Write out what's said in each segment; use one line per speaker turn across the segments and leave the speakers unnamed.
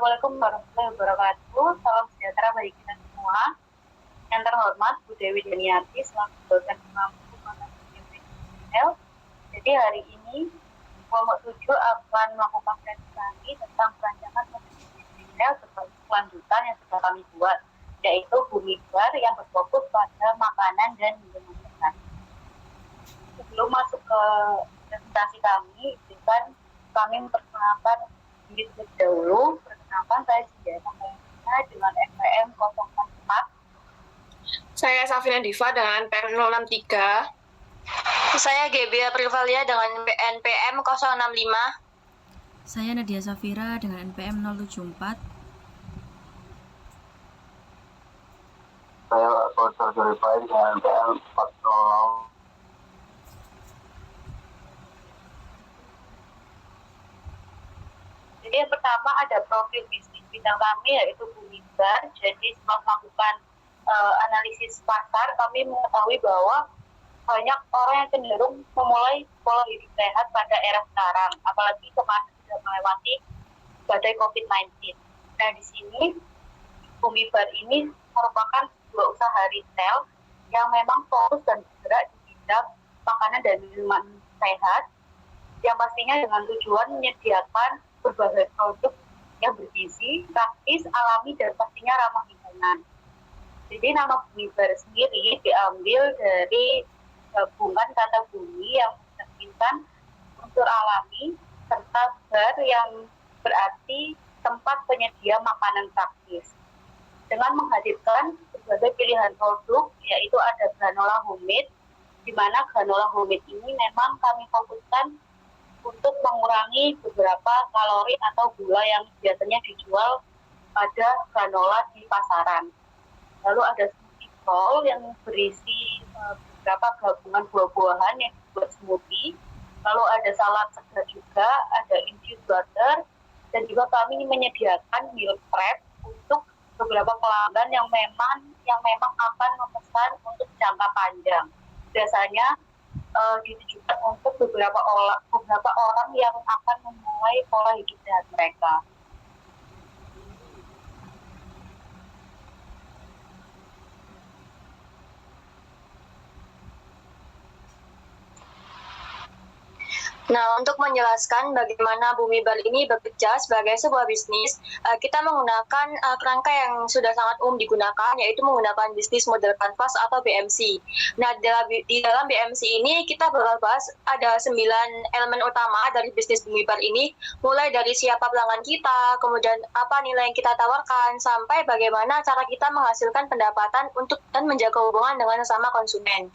Assalamualaikum warahmatullahi wabarakatuh. Salam sejahtera bagi kita semua. Yang terhormat Bu Dewi Daniati selaku dosen mampu L. Jadi hari ini kelompok 7 akan melakukan presentasi tentang perancangan L sebagai kelanjutan yang sudah kami buat, yaitu Bumi Bar yang berfokus pada makanan dan minuman sehat. Sebelum masuk ke presentasi kami, izinkan kami memperkenalkan diri terlebih dahulu. Perkenalkan, saya Sindiana dengan NPM 044.
Saya Safina Diva dengan NPM 063.
Saya Gebia Privalia dengan NPM 065.
Saya Nadia Safira dengan NPM 074.
Saya Profesor Jurifai dengan NPM 40.
Jadi yang pertama ada profil bisnis bidang kami yaitu Bumi Bar. Jadi setelah melakukan analisis pasar, kami mengetahui bahwa banyak orang yang cenderung memulai pola hidup sehat pada era sekarang, apalagi kemarin sudah melewati badai COVID-19. Nah, di sini Bumi Bar ini merupakan sebuah usaha retail yang memang fokus dan bergerak di bidang makanan dan minuman sehat, yang pastinya dengan tujuan menyediakan berbagai produk yang bergizi, praktis, alami, dan pastinya ramah lingkungan. Jadi nama Bumi Bar sendiri diambil dari gabungan kata bumi yang mencerminkan unsur alami serta bar yang berarti tempat penyedia makanan praktis. Dengan menghadirkan berbagai pilihan produk, yaitu ada granola homemade, di mana granola homemade ini memang kami fokuskan untuk mengurangi beberapa kalori atau gula yang biasanya dijual pada granola di pasaran. Lalu ada smoothie bowl yang berisi beberapa gabungan buah-buahan yang dibuat smoothie. Lalu ada salad segar juga, ada infused butter, dan juga kami menyediakan meal prep untuk beberapa pelanggan yang memang akan memesan untuk jangka panjang. Biasanya ditujukan untuk beberapa orang yang akan memulai pola hidup sehat mereka.
Nah, untuk menjelaskan bagaimana Bumi Bar ini bekerja sebagai sebuah bisnis, kita menggunakan kerangka yang sudah sangat umum digunakan, yaitu menggunakan bisnis model canvas atau BMC. Nah, di dalam BMC ini kita bakal bahas ada 9 elemen utama dari bisnis Bumi Bar ini, mulai dari siapa pelanggan kita, kemudian apa nilai yang kita tawarkan, sampai bagaimana cara kita menghasilkan pendapatan untuk dan menjaga hubungan dengan sesama konsumen.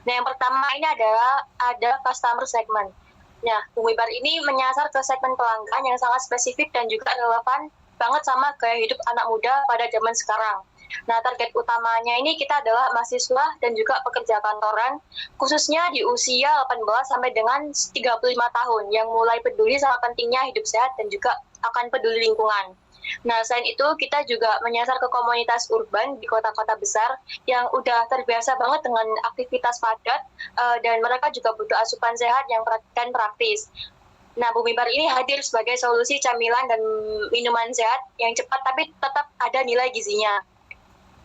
Nah, yang pertama ini adalah ada customer segment. Nah, Bumi Bar ini menyasar ke segmen pelanggan yang sangat spesifik dan juga relevan banget sama gaya hidup anak muda pada zaman sekarang. Nah, target utamanya ini kita adalah mahasiswa dan juga pekerja kantoran, khususnya di usia 18 sampai dengan 35 tahun, yang mulai peduli sama pentingnya hidup sehat dan juga akan peduli lingkungan. Nah, selain itu kita juga menyasar ke komunitas urban di kota-kota besar yang udah terbiasa banget dengan aktivitas padat, dan mereka juga butuh asupan sehat yang praktis. Nah, Bumi Bar ini hadir sebagai solusi camilan dan minuman sehat yang cepat tapi tetap ada nilai gizinya.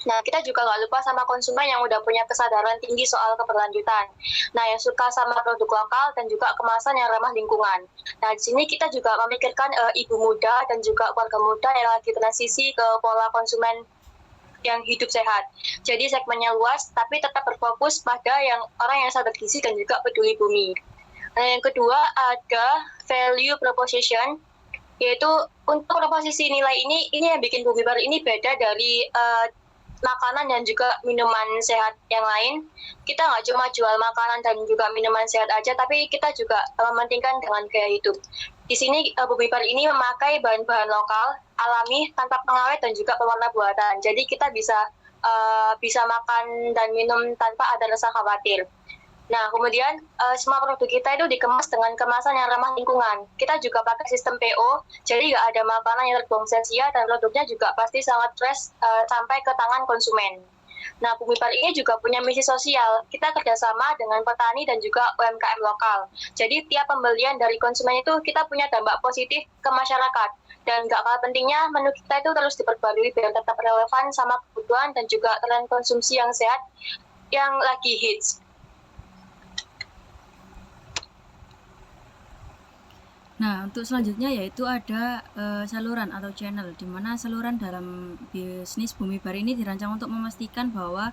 Nah, kita juga nggak lupa sama konsumen yang udah punya kesadaran tinggi soal keberlanjutan. Nah, yang suka sama produk lokal dan juga kemasan yang ramah lingkungan. Nah, di sini kita juga memikirkan ibu muda dan juga keluarga muda yang lagi transisi ke pola konsumen yang hidup sehat. Jadi segmennya luas, tapi tetap berfokus pada orang yang sadar gizi dan juga peduli bumi. Nah, yang kedua ada value proposition, yaitu untuk proposisi nilai ini yang bikin Bumi Bar ini beda dari makanan dan juga minuman sehat yang lain. Kita nggak cuma jual makanan dan juga minuman sehat aja, tapi kita juga mementingkan dengan gaya hidup. Di sini Bumi Bar ini memakai bahan-bahan lokal, alami, tanpa pengawet dan juga pewarna buatan. Jadi kita bisa makan dan minum tanpa ada rasa khawatir. Nah, kemudian semua produk kita itu dikemas dengan kemasan yang ramah lingkungan. Kita juga pakai sistem PO, jadi nggak ada makanan yang terbuang sia-sia dan produknya juga pasti sangat fresh sampai ke tangan konsumen. Nah, Bumi Bar ini juga punya misi sosial. Kita kerjasama dengan petani dan juga UMKM lokal. Jadi tiap pembelian dari konsumen itu kita punya dampak positif ke masyarakat. Dan gak kalah pentingnya, menu kita itu terus diperbarui biar tetap relevan sama kebutuhan dan juga tren konsumsi yang sehat yang lagi hits.
Nah, untuk selanjutnya yaitu ada saluran atau channel, di mana saluran dalam bisnis Bumi Bar ini dirancang untuk memastikan bahwa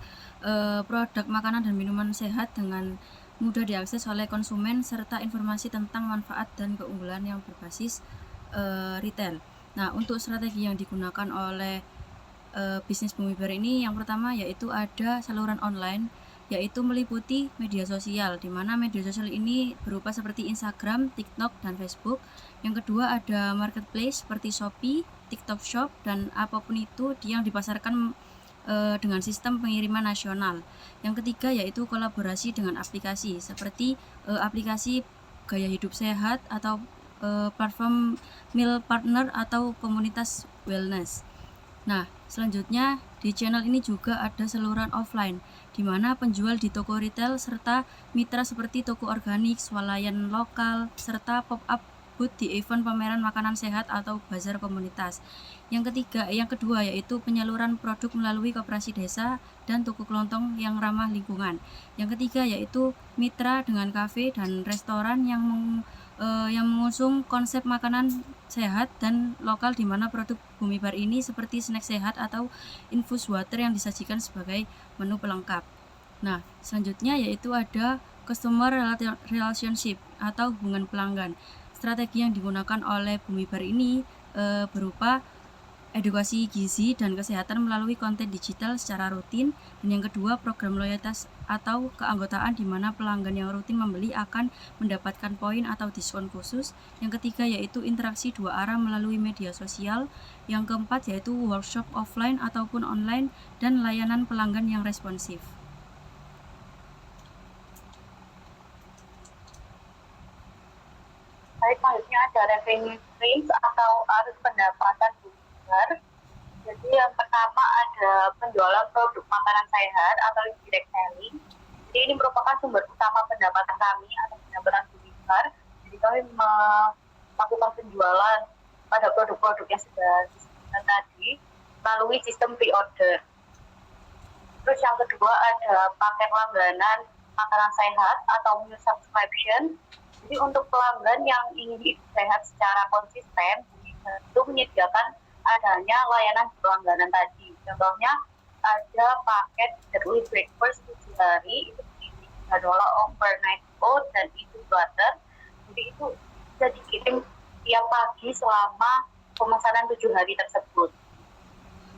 produk makanan dan minuman sehat dengan mudah diakses oleh konsumen serta informasi tentang manfaat dan keunggulan yang berbasis retail. Nah, untuk strategi yang digunakan oleh bisnis Bumi Bar ini yang pertama yaitu ada saluran online, yaitu meliputi media sosial, di mana media sosial ini berupa seperti Instagram, TikTok, dan Facebook. Yang kedua ada marketplace seperti Shopee, TikTok Shop, dan apapun itu yang dipasarkan dengan sistem pengiriman nasional. Yang ketiga yaitu kolaborasi dengan aplikasi seperti aplikasi gaya hidup sehat atau platform meal partner atau komunitas wellness. Nah, selanjutnya di channel ini juga ada saluran offline, di mana penjual di toko retail serta mitra seperti toko organik, swalayan lokal, serta pop-up booth di event pameran makanan sehat atau bazar komunitas. Yang kedua yaitu penyaluran produk melalui koperasi desa dan toko kelontong yang ramah lingkungan. Yang ketiga yaitu mitra dengan kafe dan restoran yang mengusung konsep makanan sehat dan lokal, di mana produk Bumi Bar ini seperti snack sehat atau infus water yang disajikan sebagai menu pelengkap. Nah, selanjutnya yaitu ada customer relationship atau hubungan pelanggan. Strategi yang digunakan oleh Bumi Bar ini berupa edukasi gizi dan kesehatan melalui konten digital secara rutin, dan yang kedua program loyalitas atau keanggotaan, di mana pelanggan yang rutin membeli akan mendapatkan poin atau diskon khusus. Yang ketiga yaitu interaksi dua arah melalui media sosial. Yang keempat yaitu workshop offline ataupun online dan layanan pelanggan yang responsif.
Baik, selanjutnya ada revenue streams atau arus pendapatan besar. Jadi yang pertama ada penjualan produk makanan sehat atau direct selling. Jadi ini merupakan sumber utama pendapatan kami atau pendapatan besar. Jadi kami melakukan penjualan pada produk-produk yang sudah disebutkan tadi melalui sistem pre-order. Terus yang kedua ada paket langganan makanan sehat atau meal subscription. Jadi untuk pelanggan yang ingin hidup sehat secara konsisten, itu menyediakan adanya layanan berlangganan tadi. Contohnya ada paket early breakfast 7 hari, itu $3 overnight oat dan infus water. Jadi itu bisa dikirim tiap pagi selama pemesanan 7 hari tersebut.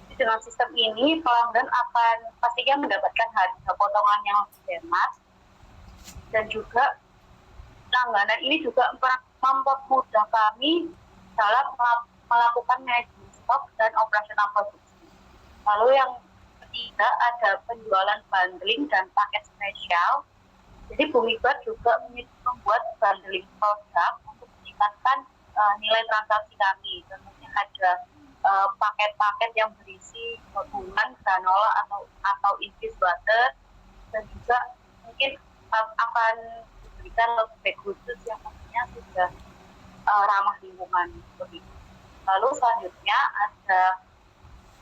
Jadi dengan sistem ini pelanggan akan pastinya mendapatkan harga potongan yang lebih hemat, dan juga langganan ini juga mempermudah kami dalam melakukan management stok dan operasional produksi. Lalu yang ketiga ada penjualan bundling dan paket spesial. Jadi Bumi Bar juga membuat bundling produk untuk meningkatkan nilai transaksi kami. Contohnya ada paket-paket yang berisi gabungan granola atau infused water, dan juga mungkin akan diberikan lebih khusus yang tentunya sudah ramah lingkungan. Lalu selanjutnya ada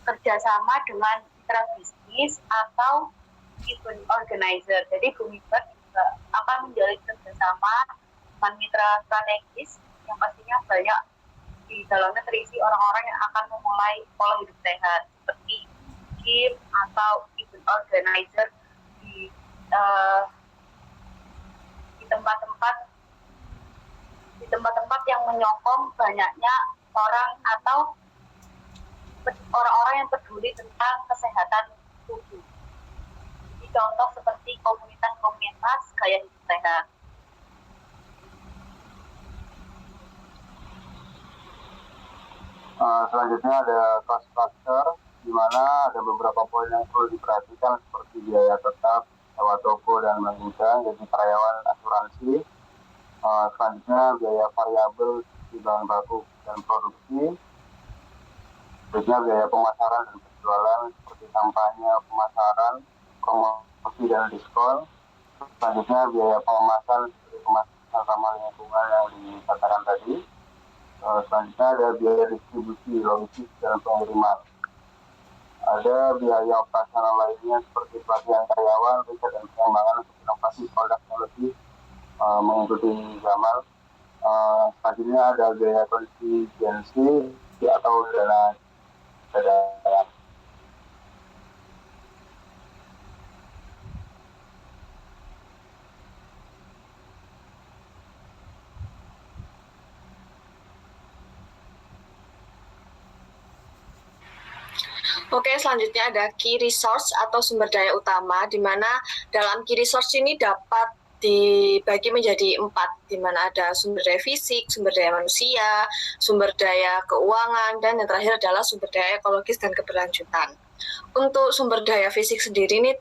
kerjasama dengan mitra bisnis atau event organizer. Jadi Bumi Bar juga akan menjalin kerjasama dengan mitra strategis yang pastinya banyak di dalamnya terisi orang-orang yang akan memulai pola hidup sehat, seperti gym atau event organizer di tempat-tempat yang menyokong banyaknya orang atau orang-orang yang peduli tentang kesehatan tubuh. Jadi contoh seperti komunitas-komunitas gaya hidup sehat.
Selanjutnya ada cost structure, di mana ada beberapa poin yang perlu diperhatikan seperti biaya tetap, sewa toko dan bangunan, jadi karyawan, asuransi. Selanjutnya biaya variabel di bahan baku dan produksi. Selanjutnya biaya pemasaran dan penjualan seperti kampanye, pemasaran, promosi dan diskon. Selanjutnya biaya pengemasan seperti kemasan ramah lingkungan yang dikatakan tadi. Selanjutnya ada biaya distribusi, logistik, dan pengiriman. Ada biaya operasional lainnya seperti pelatihan karyawan, riset dan pengembangan untuk inovasi produk yang lebih mengikuti zaman. Selanjutnya ada biaya kontingensi atau dana cadangan.
Oke, selanjutnya ada key resource atau sumber daya utama, di mana dalam key resource ini dapat dibagi menjadi 4, di mana ada sumber daya fisik, sumber daya manusia, sumber daya keuangan, dan yang terakhir adalah sumber daya ekologis dan keberlanjutan. Untuk sumber daya fisik sendiri ini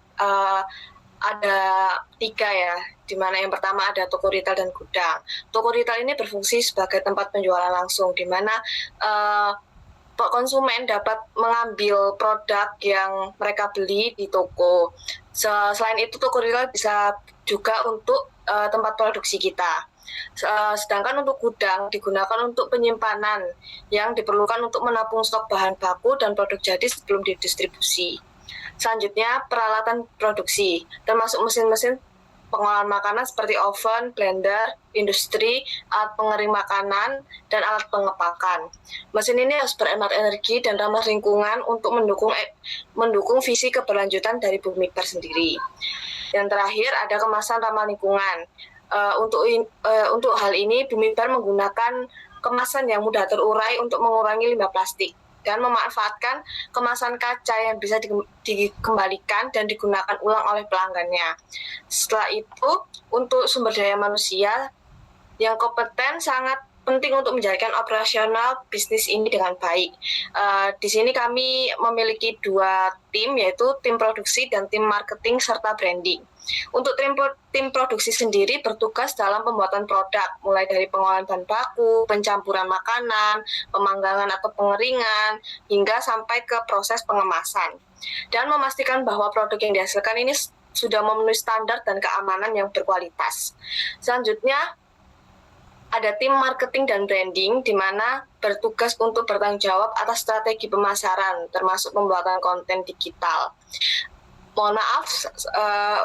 ada 3 ya, di mana yang pertama ada toko retail dan gudang. Toko retail ini berfungsi sebagai tempat penjualan langsung, di mana konsumen dapat mengambil produk yang mereka beli di toko. Selain itu, toko retail bisa juga untuk tempat produksi kita. Sedangkan untuk gudang digunakan untuk penyimpanan yang diperlukan untuk menampung stok bahan baku dan produk jadi sebelum didistribusi. Selanjutnya, peralatan produksi, termasuk mesin-mesin pengolahan makanan seperti oven, blender, industri, alat pengering makanan, dan alat pengepakan. Mesin ini harus berhemat energi dan ramah lingkungan untuk mendukung visi keberlanjutan dari Bumibar sendiri. Yang terakhir ada kemasan ramah lingkungan. Untuk hal ini, Bumibar menggunakan kemasan yang mudah terurai untuk mengurangi limbah plastik dan memanfaatkan kemasan kaca yang bisa dikembalikan dan digunakan ulang oleh pelanggannya. Setelah itu, untuk sumber daya manusia yang kompeten sangat penting untuk menjalankan operasional bisnis ini dengan baik. Di sini kami memiliki 2 tim, yaitu tim produksi dan tim marketing serta branding. Untuk tim produksi sendiri bertugas dalam pembuatan produk, mulai dari pengolahan bahan baku, pencampuran makanan, pemanggangan atau pengeringan, hingga sampai ke proses pengemasan. Dan memastikan bahwa produk yang dihasilkan ini sudah memenuhi standar dan keamanan yang berkualitas. Selanjutnya, ada tim marketing dan branding, di mana bertugas untuk bertanggung jawab atas strategi pemasaran, termasuk pembuatan konten digital. Mohon maaf,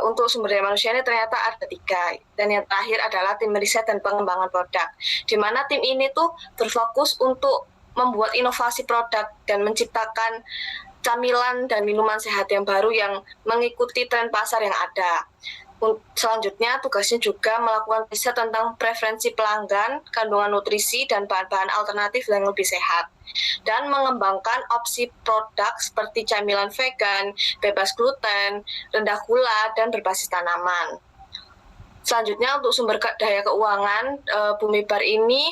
untuk sumber daya manusia ini ternyata ada 3. Dan yang terakhir adalah tim riset dan pengembangan produk, di mana tim ini tuh berfokus untuk membuat inovasi produk dan menciptakan camilan dan minuman sehat yang baru yang mengikuti tren pasar yang ada. Selanjutnya, tugasnya juga melakukan riset tentang preferensi pelanggan, kandungan nutrisi, dan bahan-bahan alternatif yang lebih sehat. Dan mengembangkan opsi produk seperti camilan vegan, bebas gluten, rendah gula, dan berbasis tanaman. Selanjutnya, untuk sumber daya keuangan, Bumibar ini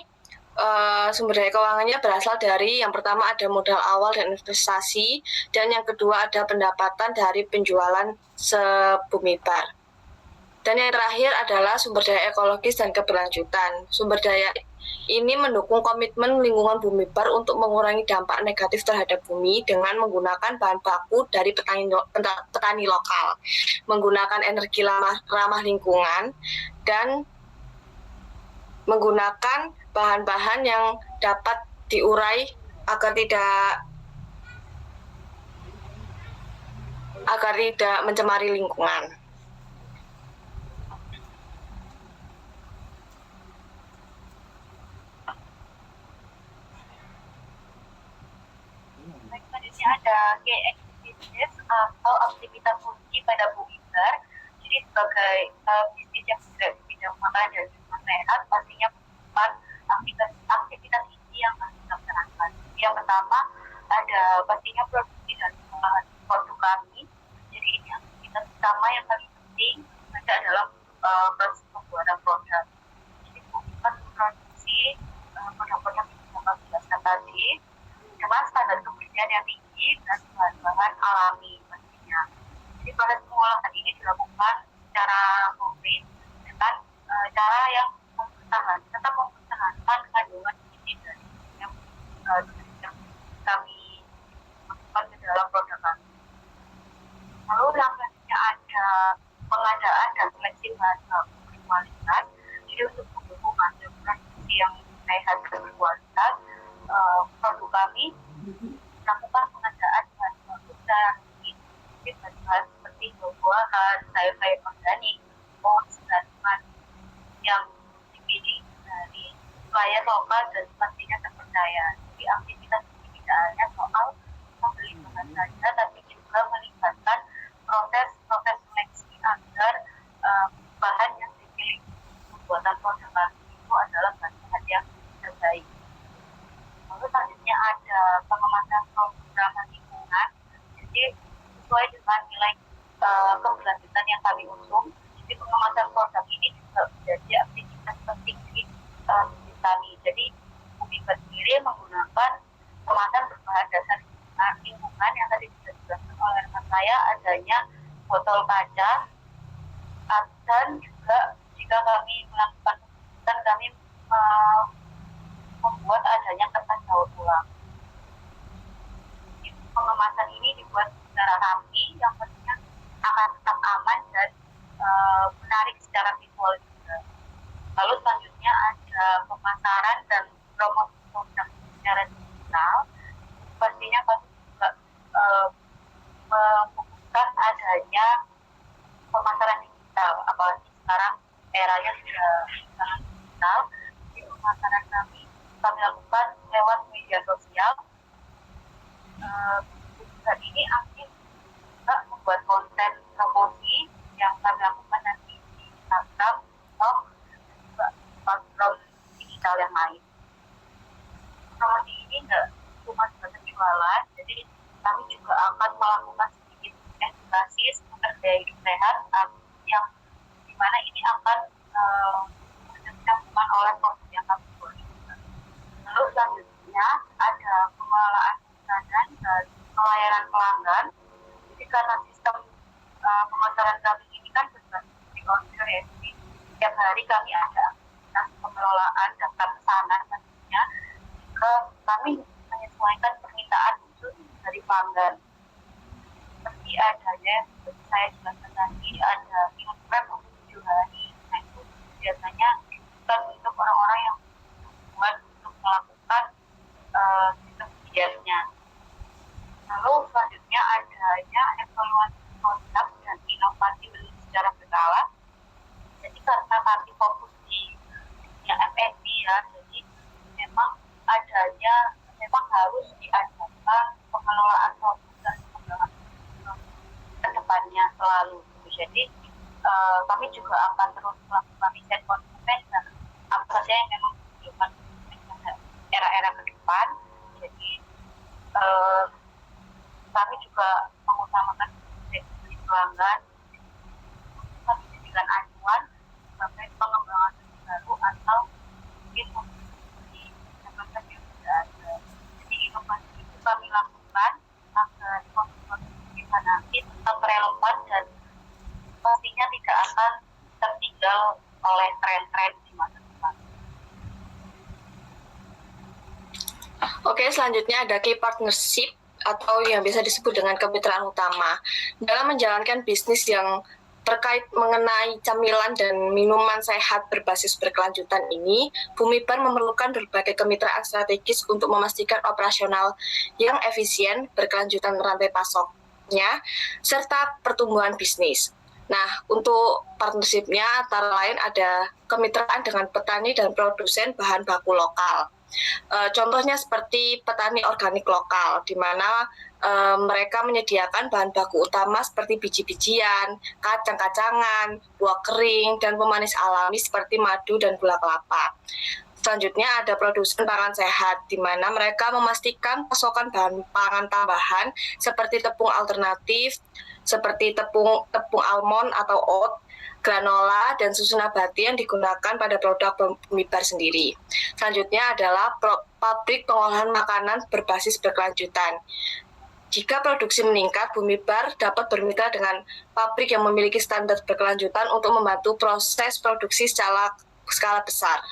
sumber daya keuangannya berasal dari yang pertama ada modal awal dan investasi, dan yang kedua ada pendapatan dari penjualan Bumibar. Dan yang terakhir adalah sumber daya ekologis dan keberlanjutan. Sumber daya ini mendukung komitmen lingkungan Bumibar untuk mengurangi dampak negatif terhadap bumi dengan menggunakan bahan baku dari petani lokal, menggunakan energi ramah lingkungan, dan menggunakan bahan-bahan yang dapat diurai agar tidak mencemari lingkungan.
Ada key activities atau aktivitas kunci pada Bumibar. Jadi sebagai bisnis yang bergerak di bidang makanan dan minuman sehat, pastinya merupakan aktivitas inti yang harus dilaksanakan. Yang pertama ada pastinya produksi dan pengolahan produk kami. Jadi ini aktivitas utama yang paling penting adalah proses pembuatan produk. Jadi Bumibar memproduksi produk-produk yang kami jelaskan tadi dengan standar kebersihan yang tinggi dan bahan-bahan alami pastinya. Jadi proses pengolahan ini dilakukan secara rumit dengan cara yang tetap mempertahankan kandungan gizi dari yang kami masukkan ke dalam produk kami. Lalu yang selanjutnya ada pengadaan dan seleksi bahan baku berkualitas. Jadi untuk mendukung hasil produksi yang sehat dan berkualitas, secara rutin bahan seperti buah-buahan, sayur-sayur organik, oats, dan madu yang dipilih dari supplier lokal dan pastinya terpercaya. Jadi aktivitas ini tidak hanya soal membeli bahan saja, tapi juga melibatkan proses seleksi agar bahan yang dipilih pembuatan produk kami itu adalah bahan yang terbaik. Lalu selanjutnya ada pengemasan produk ramah lingkungan. Jadi sesuai dengan nilai keberlanjutan yang kami usung, jadi pengemasan produk ini juga menjadi aktivitas penting di kami. Jadi Bumi sendiri menggunakan kemasan berbahan dasar lingkungan yang tadi sudah dijelaskan oleh rekan saya, adanya botol kaca, dan juga jika kami melakukan dan kami membuat adanya kertas daur ulang. Pengemasan ini dibuat secara rapi, yang pastinya akan tetap aman dan menarik secara visual juga. Lalu selanjutnya ada pemasaran dan promosi produk secara digital. Pastinya kami juga membutuhkan adanya pemasaran digital, apalagi sekarang eranya sudah sangat digital. Jadi pemasaran kami lakukan lewat media sosial. Dan ini aktif juga membuat konten promosi yang kami lakukan nanti di Instagram, TikTok, dan juga platform digital yang lain. Promosi ini nggak cuma sebatas jualan, jadi kami juga akan melakukan sedikit edukasi seputar gaya hidup sehat yang dimana ini akan dilakukan oleh produk yang kami buat. Lalu selanjutnya ada pengelolaan pesanan dan pelayanan pelanggan. Jadi karena sistem pemasaran kami ini kan berbasis di order ya, jadi setiap hari kami ada aktivitas pengelolaan daftar pesanan tentunya. Kami menyesuaikan permintaan khusus dari pelanggan. Seperti adanya, seperti saya jelaskan tadi, ada meal prep untuk 7 hari. Nah itu biasanya bukan untuk orang-orang yang buat untuk melakukan sistem dietnya. Lalu selanjutnya adanya evaluasi produk dan inovasi beli secara berkala. Jadi karena kami fokus di F&B ya, jadi memang harus diadakan pengelolaan produk dan pengembangan ke depannya selalu. Jadi kami juga akan terus melakukan riset konsumen dan apa saja yang memang dibutuhkan era-era ke depan. Jadi kami juga mengutamakan dari pelanggan, kami jadikan acuan sebagai pengembangan baru atau mungkin memiliki jabatan yang sudah ada. Jadi inovasi itu kami lakukan agar konsumen kita nanti tetap relevan dan pastinya tidak akan tertinggal oleh tren-tren di masa depan.
Oke, selanjutnya ada key partnership atau yang bisa disebut dengan kemitraan utama. Dalam menjalankan bisnis yang terkait mengenai camilan dan minuman sehat berbasis berkelanjutan ini, Bumi Bar memerlukan berbagai kemitraan strategis untuk memastikan operasional yang efisien, berkelanjutan rantai pasoknya, serta pertumbuhan bisnis. Nah, untuk partnership-nya antara lain ada kemitraan dengan petani dan produsen bahan baku lokal. Contohnya seperti petani organik lokal, di mana mereka menyediakan bahan baku utama seperti biji-bijian, kacang-kacangan, buah kering, dan pemanis alami seperti madu dan gula kelapa. Selanjutnya ada produsen pangan sehat, di mana mereka memastikan pasokan bahan pangan tambahan seperti tepung alternatif, seperti tepung almond atau oat, granola, dan susu nabati yang digunakan pada produk Bumi Bar sendiri. Selanjutnya adalah pabrik pengolahan makanan berbasis berkelanjutan. Jika produksi meningkat, Bumi Bar dapat bermitra dengan pabrik yang memiliki standar berkelanjutan untuk membantu proses produksi skala besar.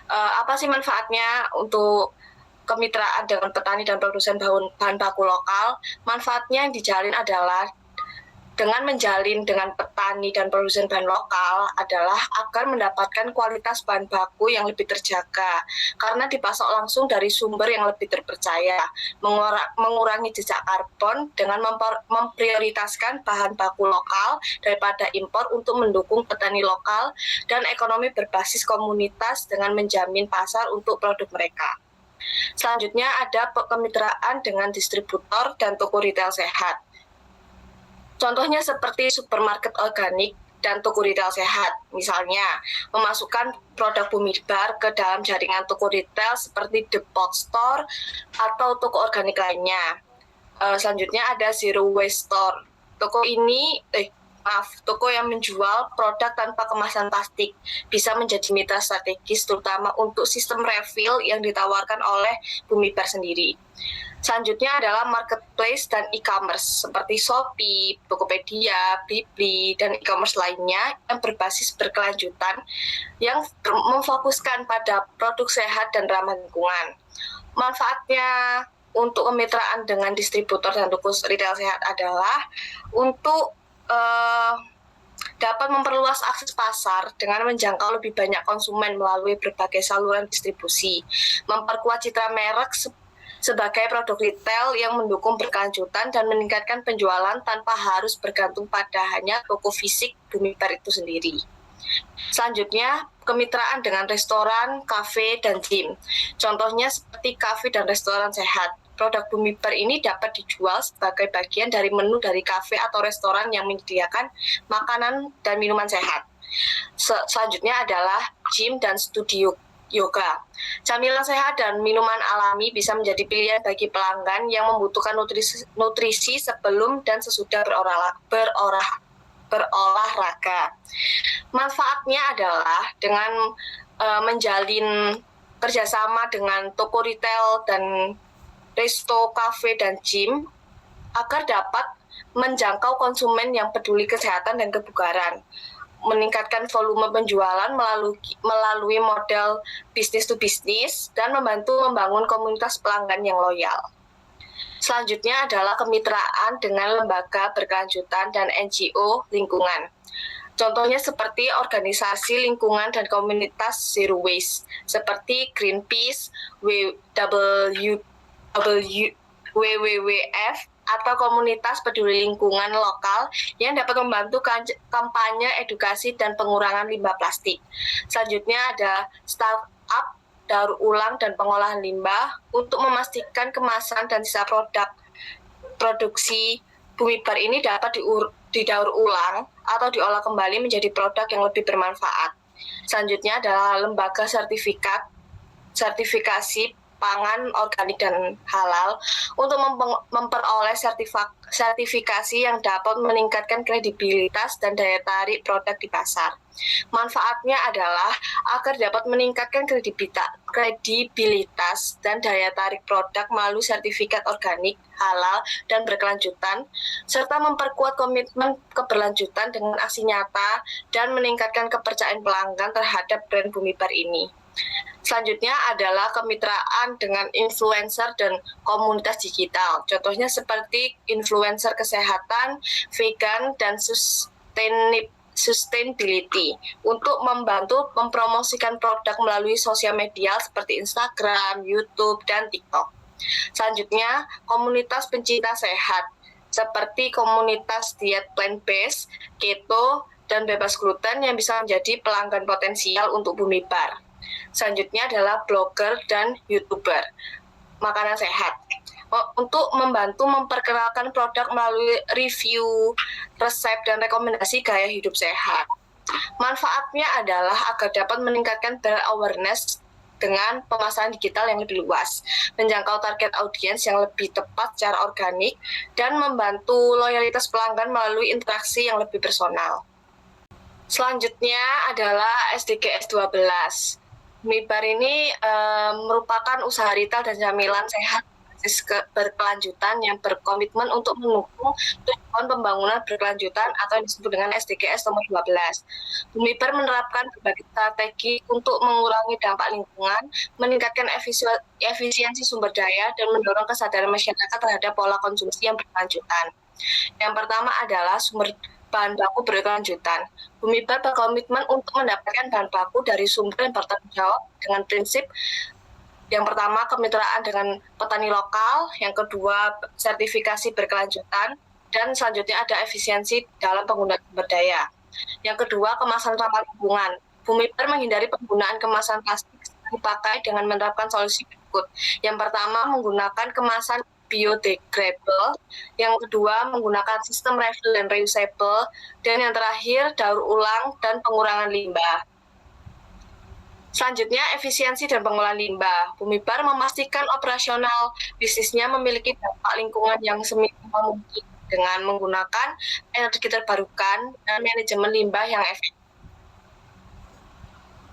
Apa sih manfaatnya untuk kemitraan dengan petani dan produsen bahan baku lokal? Manfaatnya yang dijalin adalah dengan menjalin dengan petani dan produsen bahan lokal adalah agar mendapatkan kualitas bahan baku yang lebih terjaga karena dipasok langsung dari sumber yang lebih terpercaya, mengurangi jejak karbon dengan memprioritaskan bahan baku lokal daripada impor untuk mendukung petani lokal dan ekonomi berbasis komunitas dengan menjamin pasar untuk produk mereka. Selanjutnya ada kemitraan dengan distributor dan toko retail sehat. Contohnya seperti supermarket organik dan toko retail sehat. Misalnya, memasukkan produk Bumi Bar ke dalam jaringan toko retail seperti Depot Store atau toko organik lainnya. Selanjutnya ada Zero Waste Store. Toko yang menjual produk tanpa kemasan plastik bisa menjadi mitra strategis terutama untuk sistem refill yang ditawarkan oleh Bumi Bar sendiri. Selanjutnya adalah marketplace dan e-commerce seperti Shopee, Tokopedia, Blibli, dan e-commerce lainnya yang berbasis berkelanjutan yang memfokuskan pada produk sehat dan ramah lingkungan. Manfaatnya untuk kemitraan dengan distributor dan toko retail sehat adalah untuk dapat memperluas akses pasar dengan menjangkau lebih banyak konsumen melalui berbagai saluran distribusi, memperkuat citra merek sebagai produk retail yang mendukung berkelanjutan dan meningkatkan penjualan tanpa harus bergantung pada hanya toko fisik Bumi Bar itu sendiri. Selanjutnya, kemitraan dengan restoran, kafe, dan gym. Contohnya seperti kafe dan restoran sehat. Produk Bumi Bar ini dapat dijual sebagai bagian dari menu dari kafe atau restoran yang menyediakan makanan dan minuman sehat. Selanjutnya adalah gym dan studio yoga. Camilan sehat dan minuman alami bisa menjadi pilihan bagi pelanggan yang membutuhkan nutrisi sebelum dan sesudah berolahraga. Manfaatnya adalah dengan menjalin kerjasama dengan toko retail dan resto, kafe, dan gym agar dapat menjangkau konsumen yang peduli kesehatan dan kebugaran, meningkatkan volume penjualan melalui model business to business, dan membantu membangun komunitas pelanggan yang loyal. Selanjutnya adalah kemitraan dengan lembaga berkelanjutan dan NGO lingkungan. Contohnya seperti organisasi lingkungan dan komunitas Zero Waste, seperti Greenpeace, WWF, atau komunitas peduli lingkungan lokal yang dapat membantu kampanye edukasi dan pengurangan limbah plastik. Selanjutnya ada startup daur ulang dan pengolahan limbah untuk memastikan kemasan dan sisa produksi Bumi Bar ini dapat didaur ulang atau diolah kembali menjadi produk yang lebih bermanfaat. Selanjutnya adalah lembaga sertifikasi pangan organik dan halal untuk memperoleh sertifikasi yang dapat meningkatkan kredibilitas dan daya tarik produk di pasar. Manfaatnya adalah agar dapat meningkatkan kredibilitas dan daya tarik produk melalui sertifikat organik, halal, dan berkelanjutan, serta memperkuat komitmen keberlanjutan dengan aksi nyata dan meningkatkan kepercayaan pelanggan terhadap brand Bumi Bar ini. Selanjutnya adalah kemitraan dengan influencer dan komunitas digital. Contohnya seperti influencer kesehatan, vegan, dan sustainability untuk membantu mempromosikan produk melalui sosial media seperti Instagram, YouTube, dan TikTok. Selanjutnya, komunitas pencinta sehat seperti komunitas diet plant-based, keto, dan bebas gluten yang bisa menjadi pelanggan potensial untuk Bumi Bar. Selanjutnya adalah blogger dan YouTuber makanan sehat untuk membantu memperkenalkan produk melalui review, resep, dan rekomendasi gaya hidup sehat. Manfaatnya adalah agar dapat meningkatkan brand awareness dengan pemasaran digital yang lebih luas, menjangkau target audiens yang lebih tepat secara organik, dan membantu loyalitas pelanggan melalui interaksi yang lebih personal. Selanjutnya adalah SDGs 12. Bumi Bar ini merupakan usaha retail dan camilan sehat berkelanjutan yang berkomitmen untuk mendukung tujuan pembangunan berkelanjutan atau yang disebut dengan SDGs nomor 12. Bumi Bar menerapkan berbagai strategi untuk mengurangi dampak lingkungan, meningkatkan efisiensi sumber daya, dan mendorong kesadaran masyarakat terhadap pola konsumsi yang berkelanjutan. Yang pertama adalah sumber bahan baku berkelanjutan. Bumibar berkomitmen untuk mendapatkan bahan baku dari sumber yang bertanggung jawab dengan prinsip yang pertama, kemitraan dengan petani lokal, yang kedua, sertifikasi berkelanjutan, dan selanjutnya ada efisiensi dalam penggunaan sumber daya. Yang kedua, kemasan ramah lingkungan. Bumibar menghindari penggunaan kemasan plastik dipakai dengan menerapkan solusi berikut. Yang pertama, menggunakan kemasan biodegradable. Yang kedua, menggunakan sistem refill dan reusable. Dan yang terakhir, daur ulang dan pengurangan limbah. Selanjutnya, efisiensi dan pengolahan limbah. Bumibar memastikan operasional bisnisnya memiliki dampak lingkungan yang seminimal mungkin dengan menggunakan energi terbarukan dan manajemen limbah yang efektif.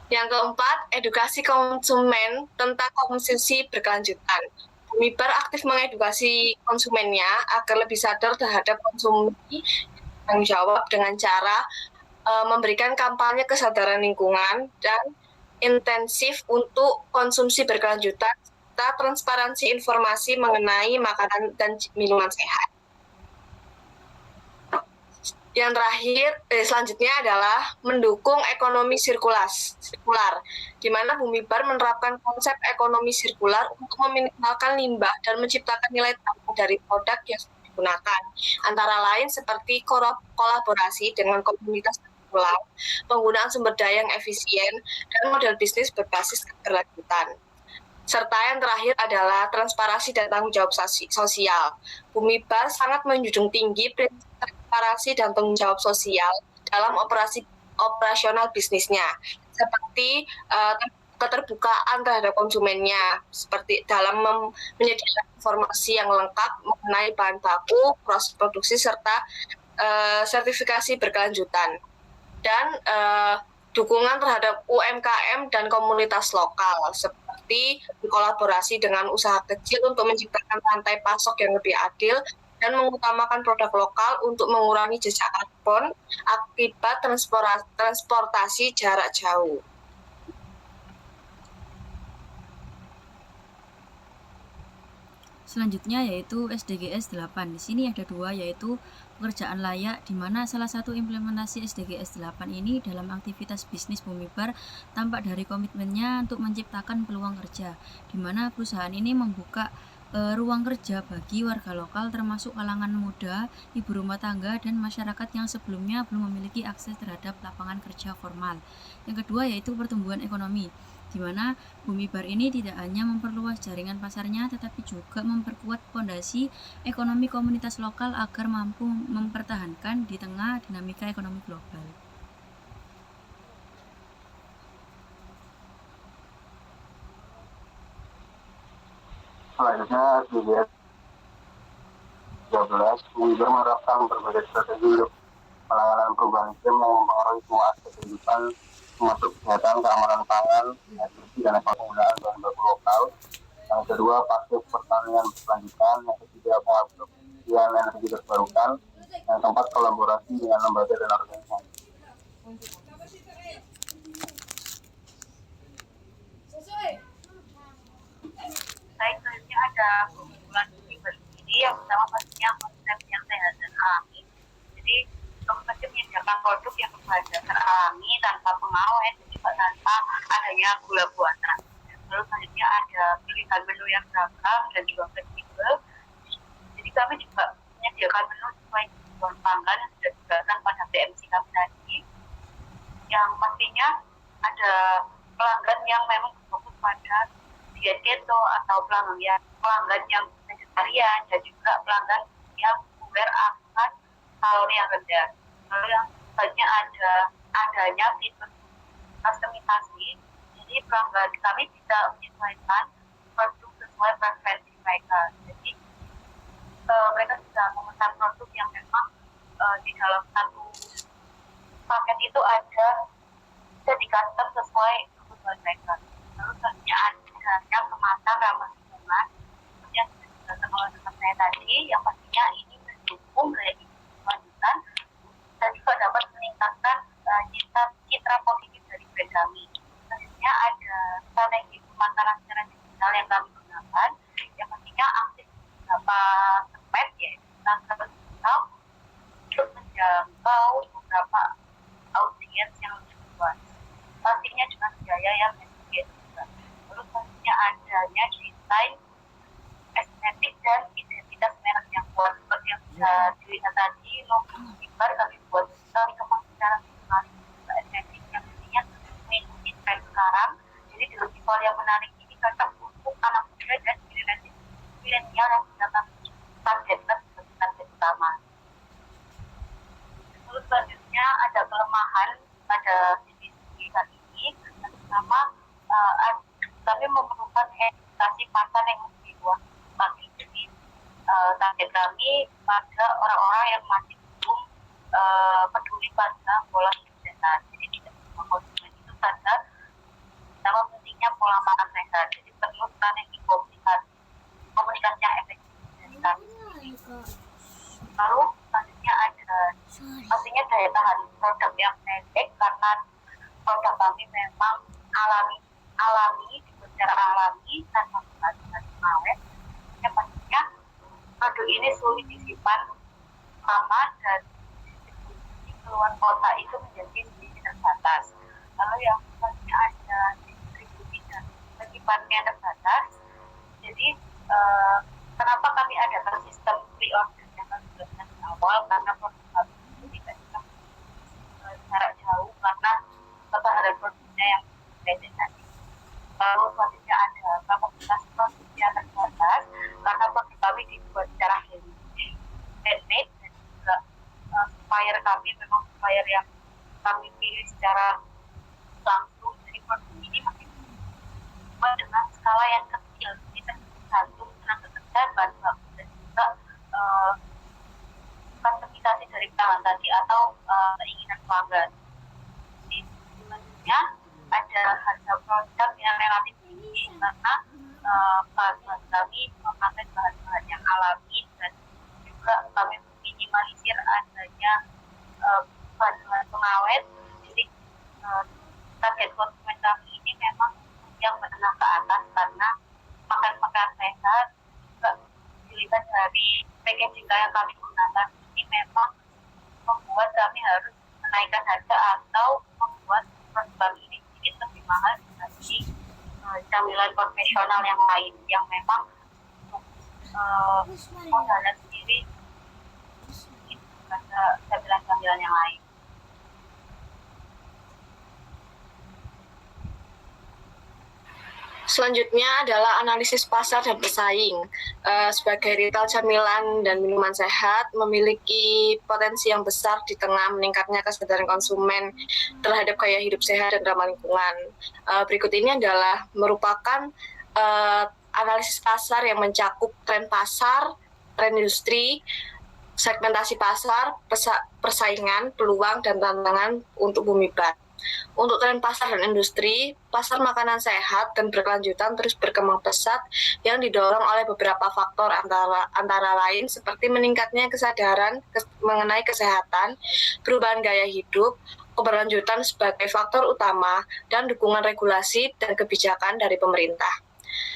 Yang keempat, edukasi konsumen tentang konsumsi berkelanjutan. Bumibar aktif mengedukasi konsumennya agar lebih sadar terhadap konsumsi tanggung jawab dengan cara memberikan kampanye kesadaran lingkungan dan intensif untuk konsumsi berkelanjutan serta transparansi informasi mengenai makanan dan minuman sehat. Yang terakhir, selanjutnya adalah mendukung ekonomi sirkular, di mana Bumibar menerapkan konsep ekonomi sirkular untuk meminimalkan limbah dan menciptakan nilai tambah dari produk yang digunakan, antara lain seperti kolaborasi dengan komunitas sirkular, penggunaan sumber daya yang efisien, dan model bisnis berbasis keberlanjutan. Serta yang terakhir adalah transparansi dan tanggung jawab sosial. Bumibar sangat menjunjung tinggi prinsip transparansi dan tanggung jawab sosial dalam operasional bisnisnya, seperti keterbukaan terhadap konsumennya, seperti dalam menyediakan informasi yang lengkap mengenai bahan baku, proses produksi, serta sertifikasi berkelanjutan. Dan dukungan terhadap UMKM dan komunitas lokal, seperti berkolaborasi dengan usaha kecil untuk menciptakan rantai pasok yang lebih adil dan mengutamakan produk lokal untuk mengurangi jejak karbon akibat transportasi jarak jauh.
Selanjutnya yaitu SDGs 8. Di sini ada dua, yaitu pekerjaan layak, di mana salah satu implementasi SDGs 8 ini dalam aktivitas bisnis Bumibar tampak dari komitmennya untuk menciptakan peluang kerja, di mana perusahaan ini membuka ruang kerja bagi warga lokal termasuk kalangan muda, ibu rumah tangga, dan masyarakat yang sebelumnya belum memiliki akses terhadap lapangan kerja formal. Yang kedua yaitu pertumbuhan ekonomi, di mana Bumibar ini tidak hanya memperluas jaringan pasarnya tetapi juga memperkuat fondasi ekonomi komunitas lokal agar mampu mempertahankan di tengah dinamika ekonomi global.
Selanjutnya SDGs 13, Bumibar menerapkan berbagai strategi untuk penanganan perubahan iklim yang mempengaruhi semua aspek kehidupan, termasuk kesehatan, keamanan pangan, energi, dan penggunaan bahan baku lokal. Yang kedua, pasif pertanian berkelanjutan. Yang ketiga, pengabdian energi terbarukan. Yang keempat, kolaborasi dengan lembaga dan organisasi.
Baik, selanjutnya ada keunggulan Bumibar ini. Yang pertama pastinya konsep yang sehat dan alami. Jadi konsep menyediakan produk yang berbahan dasar alami tanpa pengawet dan juga tanpa adanya gula buatan. Lalu selanjutnya ada pilihan menu yang beragam dan juga fleksibel. Jadi kami juga menyediakan menu sesuai kebutuhan pelanggan yang sudah diberikan pada PMC kami tadi. Yang pastinya ada pelanggan yang memang berfokus pada diet keto atau pelanggan yang vegetarian dan juga pelanggan yang aware akan kalori yang rendah. Lalu yang selanjutnya adanya fitur customisasi. Jadi pelanggan kami bisa menyesuaikan produk sesuai preferensi mereka. Jadi mereka bisa memesan produk yang memang di dalam satu paket itu ada di custom sesuai kebutuhan mereka. Lalu selanjutnya ada kemasan ramah lingkungan. Yang sudah disebutkan saya tadi, yang pastinya ini mendukung gaya hidup berkelanjutan dan juga dapat meningkatkan citra positif dari brand kami. Selanjutnya ada strategi pemasaran secara digital yang kami gunakan, yang pastinya aktif beberapa segmen, yaitu transfer digital, menjangkau beberapa audiens yang lebih luas. Pastinya dengan biaya yang sedikit juga. Terus pastinya adanya desain, estetik dan identitas merek yang kuat seperti yang bisa dilihat tadi, logo Bumibar kami buat, kami kemas secara visual juga estetik yang intinya mengikuti tren sekarang. Jadi di visual yang menarik ini cocok untuk anak muda dan generasi milenial yang sudah targetkan sebagai target utama. Terus selanjutnya ada kelemahan pada divisi ini, pertama kami memerlukan edukasi pasar yang lebih luas lagi. Jadi target kami pada orang-orang yang masih belum peduli pada pola hidup sehat. Jadi tidak semua konsumen itu sadar sama pentingnya pola makan sehat. Jadi perlu strategi komunikasi yang efektif dari kami sendiri. Lalu selanjutnya ada pastinya daya tahan produk yang pendek karena produk kami memang alami dibuat secara alami tanpa menghasilkan awet. Yang pastinya produk ini sulit disimpan lama dan distribusi keluar kota itu menjadi sedikit terbatas. Lalu yang selanjutnya ada distribusi dan penyimpanannya terbatas. Jadi kenapa kami adakan sistem pre-order yang kami jelaskan di awal, karena produk kami itu tidak bisa jarak jauh karena ketahanan produknya yang pendek tadi. Lalu selanjutnya ada kapasitas produksi yang terbatas karena produk kami dibuat secara handmade dan juga supplier kami memang supplier yang kami pilih secara langsung. Jadi produk ini masih dengan skala yang kecil, kita tergantung tenaga kerja, bahan baku dan juga kuantifikasi dari pelanggan tadi atau keinginan pelanggan. Jadi selanjutnya ada harga produk yang relatif tinggi karena bahan-bahan kami memakai bahan-bahan yang alami dan juga kami minimalisir adanya bahan-bahan pengawet. Jadi target konsumen kami ini memang yang menengah ke atas karena makan sehat juga dilihat dari packaging yang kami gunakan ini memang membuat kami harus menaikkan harga atau membuat produk ini sedikit lebih mahal dari camilan konvensional yang lain yang memang modalnya sendiri pada camilan-camilan yang lain.
Selanjutnya adalah analisis pasar dan bersaing. Sebagai retail camilan dan minuman sehat memiliki potensi yang besar di tengah meningkatnya kesadaran konsumen terhadap gaya hidup sehat dan ramah lingkungan. Berikut ini adalah merupakan analisis pasar yang mencakup tren pasar, tren industri, segmentasi pasar, persaingan, peluang, dan tantangan untuk Bumibar. Untuk tren pasar dan industri, pasar makanan sehat dan berkelanjutan terus berkembang pesat yang didorong oleh beberapa faktor antara lain seperti meningkatnya kesadaran mengenai kesehatan, perubahan gaya hidup, keberlanjutan sebagai faktor utama, dan dukungan regulasi dan kebijakan dari pemerintah.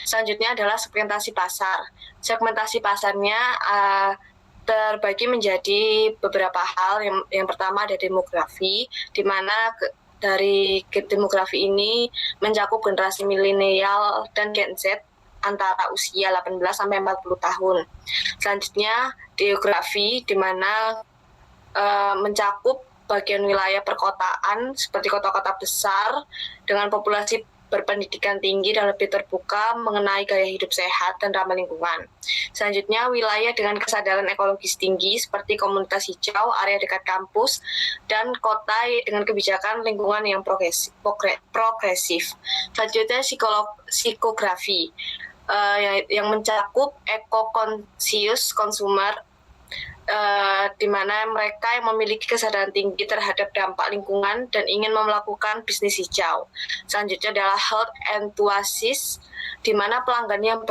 Selanjutnya adalah segmentasi pasar. Segmentasi pasarnya terbagi menjadi beberapa hal. Yang pertama ada demografi, di mana dari demografi ini mencakup generasi milenial dan Gen Z antara usia 18 sampai 40 tahun. Selanjutnya geografi, di mana mencakup bagian wilayah perkotaan seperti kota-kota besar dengan populasi berpendidikan tinggi dan lebih terbuka mengenai gaya hidup sehat dan ramah lingkungan. Selanjutnya, wilayah dengan kesadaran ekologis tinggi seperti komunitas hijau, area dekat kampus, dan kota dengan kebijakan lingkungan yang progresif. Selanjutnya, psikografi yang mencakup eco-conscious consumer, di mana mereka yang memiliki kesadaran tinggi terhadap dampak lingkungan dan ingin melakukan bisnis hijau. Selanjutnya adalah health enthusiast, di mana pelanggan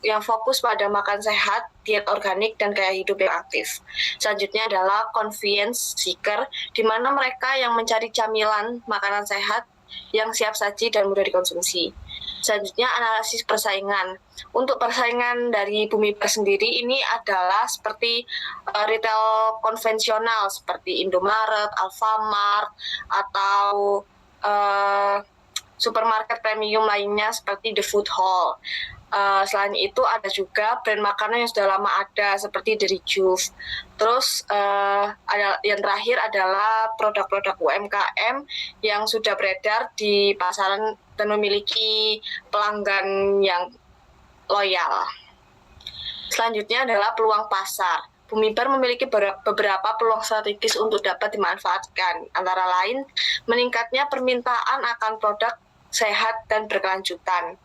yang fokus pada makan sehat, diet organik, dan gaya hidup yang aktif. Selanjutnya adalah convenience seeker, di mana mereka yang mencari camilan, makanan sehat, yang siap saji dan mudah dikonsumsi. Selanjutnya analisis persaingan. Untuk persaingan dari Bumibar sendiri ini adalah seperti retail konvensional seperti Indomaret, Alfamart, atau supermarket premium lainnya seperti The Food Hall. Selain itu ada juga brand makanan yang sudah lama ada seperti dari Juve. Terus ada yang terakhir adalah produk-produk UMKM yang sudah beredar di pasaran dan memiliki pelanggan yang loyal. Selanjutnya adalah peluang pasar. Bumibar memiliki beberapa peluang strategis untuk dapat dimanfaatkan, antara lain meningkatnya permintaan akan produk sehat dan berkelanjutan.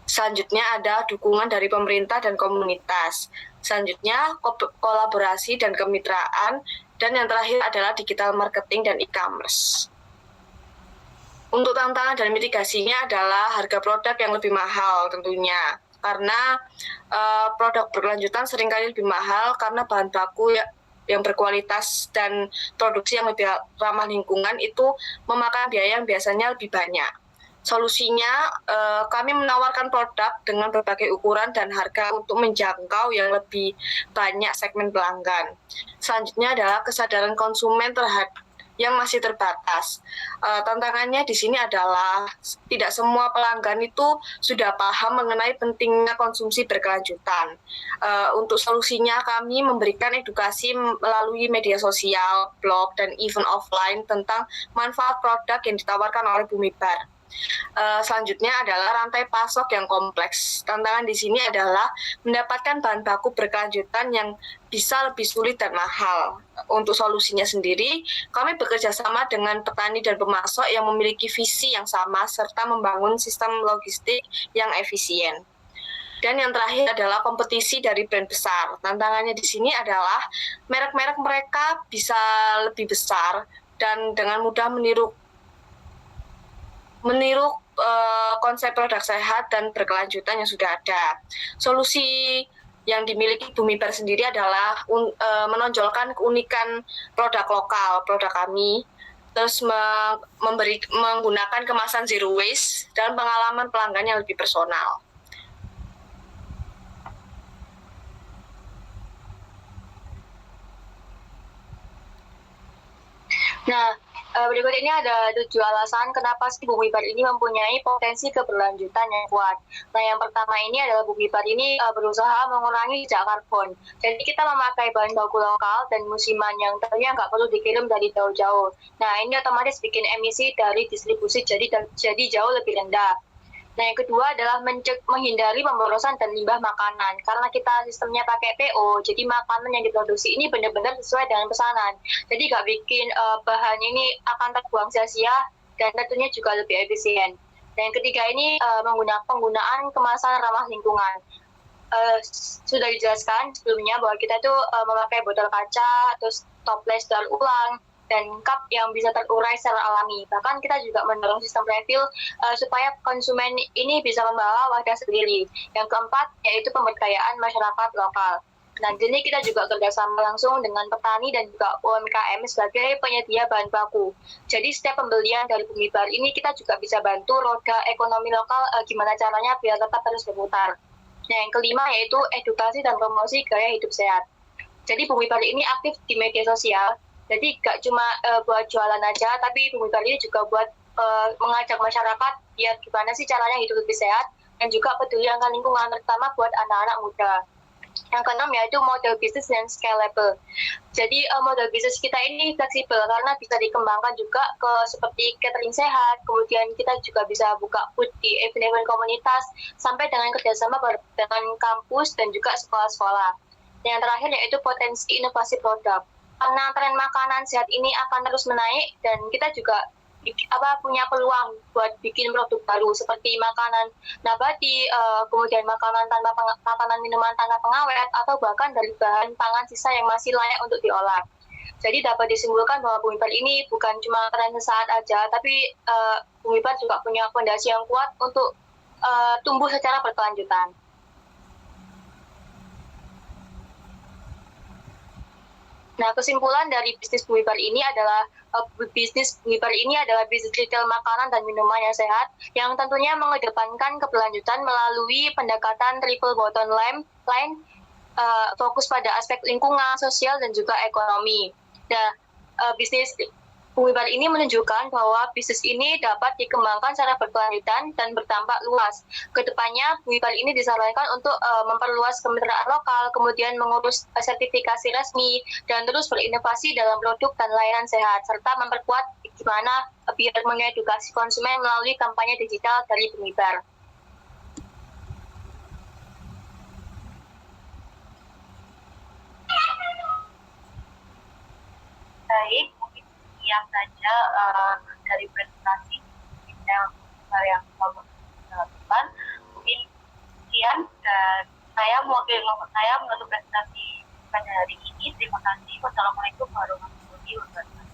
Selanjutnya ada dukungan dari pemerintah dan komunitas. Selanjutnya kolaborasi dan kemitraan. Dan yang terakhir adalah digital marketing dan e-commerce. Untuk tantangan dan mitigasinya adalah harga produk yang lebih mahal tentunya. Karena produk berkelanjutan seringkali lebih mahal karena bahan baku yang berkualitas dan produksi yang lebih ramah lingkungan itu memakan biaya yang biasanya lebih banyak. Solusinya, kami menawarkan produk dengan berbagai ukuran dan harga untuk menjangkau yang lebih banyak segmen pelanggan. Selanjutnya adalah kesadaran konsumen terhadap yang masih terbatas. Tantangannya di sini adalah tidak semua pelanggan itu sudah paham mengenai pentingnya konsumsi berkelanjutan. Untuk solusinya kami memberikan edukasi melalui media sosial, blog, dan event offline tentang manfaat produk yang ditawarkan oleh Bumibar. Selanjutnya adalah rantai pasok yang kompleks. Tantangan di sini adalah mendapatkan bahan baku berkelanjutan yang bisa lebih sulit dan mahal. Untuk solusinya sendiri, kami bekerja sama dengan petani dan pemasok yang memiliki visi yang sama serta membangun sistem logistik yang efisien. Dan yang terakhir adalah kompetisi dari brand besar. Tantangannya di sini adalah merek-merek mereka bisa lebih besar dan dengan mudah meniru konsep produk sehat dan berkelanjutan yang sudah ada. Solusi yang dimiliki Bumibar sendiri adalah menonjolkan keunikan produk lokal, produk kami, terus menggunakan kemasan zero waste dan pengalaman pelanggan yang lebih personal.
Nah, berikut ini ada 7 alasan kenapa sih Bumibar ini mempunyai potensi keberlanjutan yang kuat. Nah, yang pertama ini adalah Bumibar ini berusaha mengurangi jejak karbon. Jadi kita memakai bahan baku lokal dan musiman yang tentunya nggak perlu dikirim dari jauh-jauh. Nah, ini otomatis bikin emisi dari distribusi jadi jauh lebih rendah. Nah, yang kedua adalah menghindari pemborosan dan limbah makanan. Karena kita sistemnya pakai PO, jadi makanan yang diproduksi ini benar-benar sesuai dengan pesanan. Jadi nggak bikin bahan ini akan terbuang sia-sia dan tentunya juga lebih efisien. Dan yang ketiga ini penggunaan kemasan ramah lingkungan. Sudah dijelaskan sebelumnya bahwa kita itu memakai botol kaca, terus toples daur ulang, dan cup yang bisa terurai secara alami. Bahkan kita juga mendorong sistem refill supaya konsumen ini bisa membawa wadah sendiri. Yang keempat yaitu pemberdayaan masyarakat lokal. Nah, jadi kita juga kerjasama langsung dengan petani dan juga UMKM sebagai penyedia bahan baku. Jadi setiap pembelian dari Bumibar ini kita juga bisa bantu roda ekonomi lokal gimana caranya biar tetap terus berputar. Nah, yang kelima yaitu edukasi dan promosi gaya hidup sehat. Jadi Bumibar ini aktif di media sosial. Jadi gak cuma buat jualan aja, tapi Bumibar ini juga buat mengajak masyarakat biar gimana sih caranya hidup lebih sehat dan juga peduli akan lingkungan, terutama buat anak-anak muda. Yang keenam yaitu model bisnis yang scalable. Jadi model bisnis kita ini fleksibel karena bisa dikembangkan juga ke seperti catering sehat, kemudian kita juga bisa buka food di event-event komunitas, sampai dengan kerjasama dengan kampus dan juga sekolah-sekolah. Yang terakhir yaitu potensi inovasi produk. Karena tren makanan sehat ini akan terus menaik dan kita juga punya peluang buat bikin produk baru seperti makanan nabati, kemudian makanan minuman tanpa pengawet, atau bahkan dari bahan pangan sisa yang masih layak untuk diolah. Jadi dapat disimpulkan bahwa Bumibar ini bukan cuma tren sesaat aja, tapi Bumibar juga punya fondasi yang kuat untuk tumbuh secara berkelanjutan. Nah, kesimpulan dari bisnis Bumi Bar ini adalah bisnis Bumi Bar ini adalah bisnis retail makanan dan minuman yang sehat, yang tentunya mengedepankan keberlanjutan melalui pendekatan triple bottom line, fokus pada aspek lingkungan, sosial, dan juga ekonomi. Nah, bisnis Bumi Bar ini menunjukkan bahwa bisnis ini dapat dikembangkan secara berkelanjutan dan berdampak luas. Kedepannya, Bumi Bar ini disarankan untuk memperluas kemitraan lokal, kemudian mengurus sertifikasi resmi, dan terus berinovasi dalam produk dan layanan sehat, serta memperkuat gimana biar mengedukasi konsumen melalui kampanye digital dari Bumi Bar.
Baik, mungkin sekian saja dari presentasi yang kamu lakukan. Mungkin sekian, dan saya menutup presentasi pada hari ini. Terima kasih. Wassalamualaikum warahmatullahi wabarakatuh.